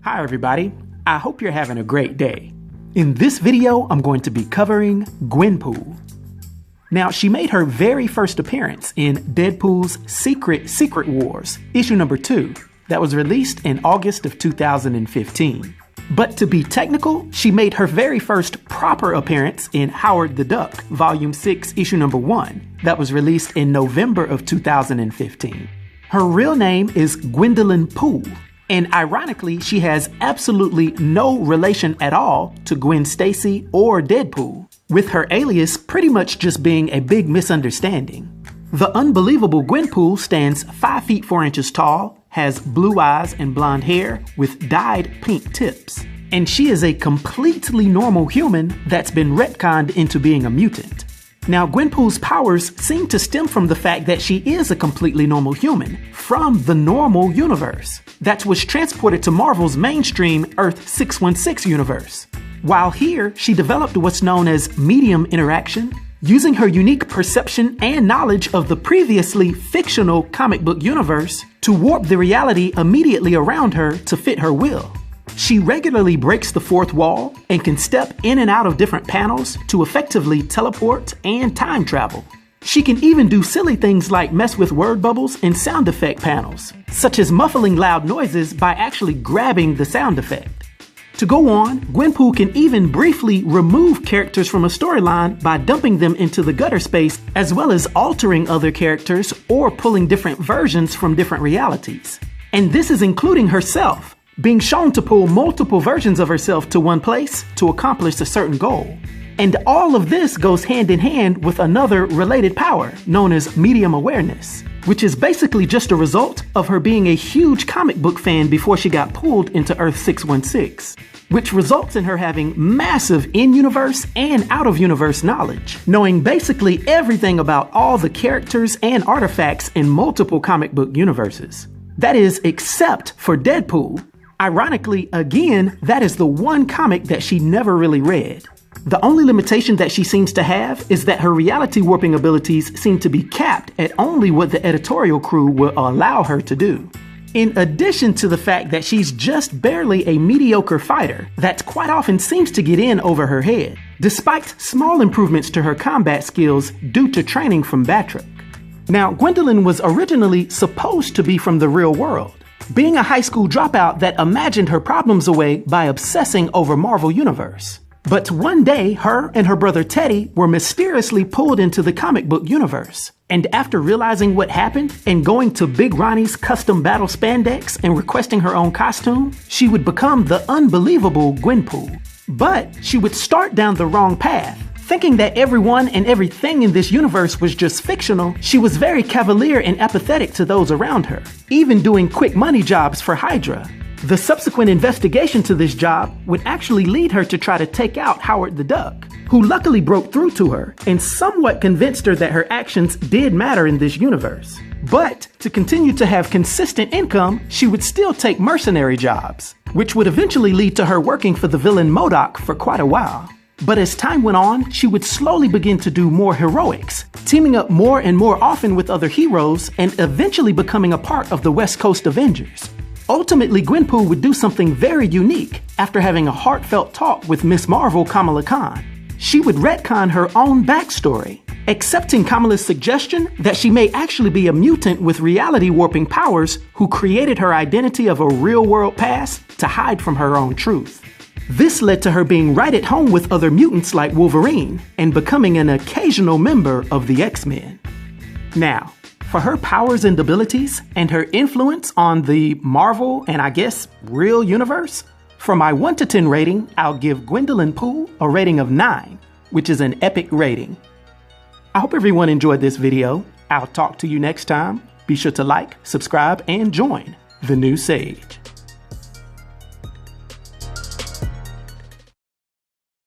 Hi everybody, I hope you're having a great day. In this video, I'm going to be covering Gwenpool. Now, she made her very first appearance in Deadpool's Secret Wars, issue number 2, that was released in August of 2015. But to be technical, she made her very first proper appearance in Howard the Duck, volume 6, issue number 1, that was released in November of 2015. Her real name is Gwendolyn Poole. And ironically, she has absolutely no relation at all to Gwen Stacy or Deadpool, with her alias pretty much just being a big misunderstanding. The unbelievable Gwenpool stands 5 feet 4 inches tall, has blue eyes and blonde hair with dyed pink tips. And she is a completely normal human that's been retconned into being a mutant. Now, Gwenpool's powers seem to stem from the fact that she is a completely normal human from the normal universe that was transported to Marvel's mainstream Earth 616 universe. While here, she developed what's known as medium interaction, using her unique perception and knowledge of the previously fictional comic book universe to warp the reality immediately around her to fit her will. She regularly breaks the fourth wall and can step in and out of different panels to effectively teleport and time travel. She can even do silly things like mess with word bubbles and sound effect panels, such as muffling loud noises by actually grabbing the sound effect. To go on, Gwenpool can even briefly remove characters from a storyline by dumping them into the gutter space, as well as altering other characters or pulling different versions from different realities. And this is including herself, being shown to pull multiple versions of herself to one place to accomplish a certain goal. And all of this goes hand in hand with another related power known as medium awareness, which is basically just a result of her being a huge comic book fan before she got pulled into Earth 616, which results in her having massive in-universe and out-of-universe knowledge, knowing basically everything about all the characters and artifacts in multiple comic book universes. That is, except for Deadpool. Ironically, again, that is the one comic that she never really read. The only limitation that she seems to have is that her reality warping abilities seem to be capped at only what the editorial crew will allow her to do. In addition to the fact that she's just barely a mediocre fighter that quite often seems to get in over her head, despite small improvements to her combat skills due to training from Batroc. Now, Gwendolyn was originally supposed to be from the real world, being a high school dropout that imagined her problems away by obsessing over Marvel Universe. But one day, her and her brother Teddy were mysteriously pulled into the comic book universe. And after realizing what happened and going to Big Ronnie's custom battle spandex and requesting her own costume, she would become the unbelievable Gwenpool. But she would start down the wrong path. Thinking that everyone and everything in this universe was just fictional, she was very cavalier and apathetic to those around her, even doing quick money jobs for Hydra. The subsequent investigation to this job would actually lead her to try to take out Howard the Duck, who luckily broke through to her and somewhat convinced her that her actions did matter in this universe. But to continue to have consistent income, she would still take mercenary jobs, which would eventually lead to her working for the villain M.O.D.O.K for quite a while. But as time went on, she would slowly begin to do more heroics, teaming up more and more often with other heroes and eventually becoming a part of the West Coast Avengers. Ultimately, Gwenpool would do something very unique after having a heartfelt talk with Miss Marvel Kamala Khan. She would retcon her own backstory, accepting Kamala's suggestion that she may actually be a mutant with reality warping powers who created her identity of a real-world past to hide from her own truth. This led to her being right at home with other mutants like Wolverine and becoming an occasional member of the X-Men. Now, for her powers and abilities and her influence on the Marvel and I guess real universe, for my 1 to 10 rating, I'll give Gwendolyn Poole a rating of 9, which is an epic rating. I hope everyone enjoyed this video. I'll talk to you next time. Be sure to like, subscribe, and join the new Sage.